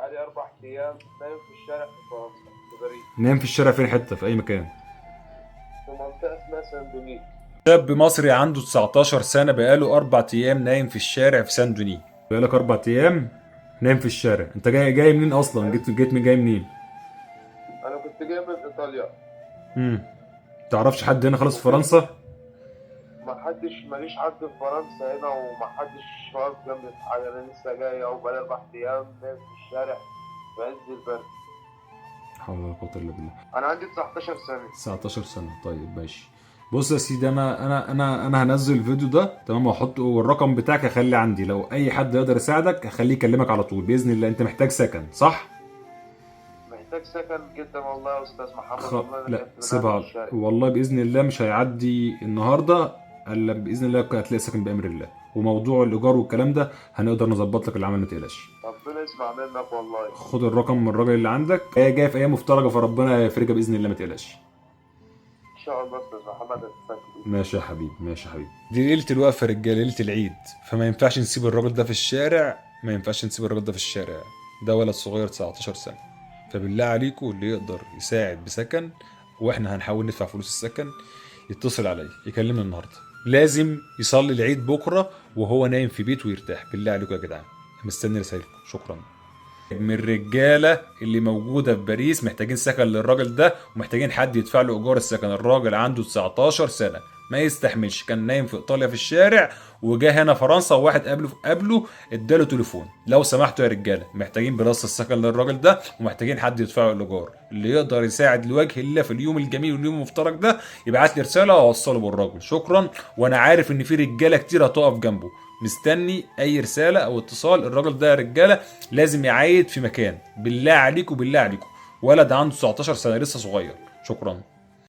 بقالي 4 أيام نايم في الشارع في فرنسا، في باريس، نام في الشارع فين؟ حته في اي مكان؟ في منطقة اسمها سان دوني. شاب مصري عنده 19 سنة بقاله 4 أيام نايم في الشارع في سان دوني. بقالك 4 أيام نايم في الشارع. أنت جاي منين أصلا؟ أيوة. جاي منين؟ أنا كنت جاي من إيطاليا. امم تعرفش حد هنا خالص في وفي فرنسا؟ ماليش حد في فرنسا هنا، ومحدش واقف جنبي في حاجة. أنا لسه جاي أهو، بقالي 4 أيام نايم في الشارع في عز البرد. حول ولا قوة إلا بالله. أنا عندي 19 سنة. 19 سنة، طيب ماشي. بص يا سيدي، أنا هنزل الفيديو ده تمام، وأحطه والرقم بتاعك هخليه عندي. لو أي حد يقدر يساعدك هخليه يكلمك على طول بإذن الله. أنت محتاج سكن صح؟ محتاج سكن جدا والله يا أستاذ محمد، خ... والله أنا لا تعبت من قعدة سيبها، الشارع. والله باذن الله مش هيعدي النهارده الا باذن الله هتلاقي سكن بامر الله. وموضوع الايجار والكلام ده هنقدر نظبط لك العمل، ما تقلقش. ربنا يسمع منك والله. خد الرقم من الراجل اللي عندك، هي جايه في ايام مفترجه فربنا يفرجها باذن الله، ما تقلقش. إن شاء الله أستاذ محمد هتفك. ماشي يا حبيبي، ماشي يا حبيبي. دي ليله الوقفه يا رجاله، ليله العيد، فما ينفعش نسيب الراجل ده في الشارع. ما ينفعش نسيب الراجل ده في الشارع. ده ولد صغير 19 سنه. فبالله عليكم اللي يقدر يساعد بسكن، واحنا هنحاول ندفع فلوس السكن، يتصل عليا يكلمني النهارده. لازم يصلي العيد بكره وهو نايم في بيته ويرتاح. بالله عليكم يا جدعان، مستني رسايلكم. شكرا. من الرجاله اللي موجوده في باريس محتاجين سكن للراجل ده، ومحتاجين حد يدفع له ايجار السكن. الراجل عنده 19 سنه، ما يستحملش. كان نايم في ايطاليا في الشارع وجا هنا فرنسا، وواحد قابله اداله تليفون. لو سمحتوا يا رجاله، محتاجين بلس السكن للراجل ده، ومحتاجين حد يدفع له الايجار. اللي يقدر يساعد لوجه الله في اليوم الجميل واليوم المفترج ده يبعت لي رساله واوصله بالراجل. شكرا. وانا عارف ان في رجاله كتير هتقف جنبه. مستني اي رساله او اتصال. الراجل ده يا رجاله لازم يعايد في مكان. بالله عليكم بالله عليكم، ولد عنده 19 سنه لسه صغير. شكرا.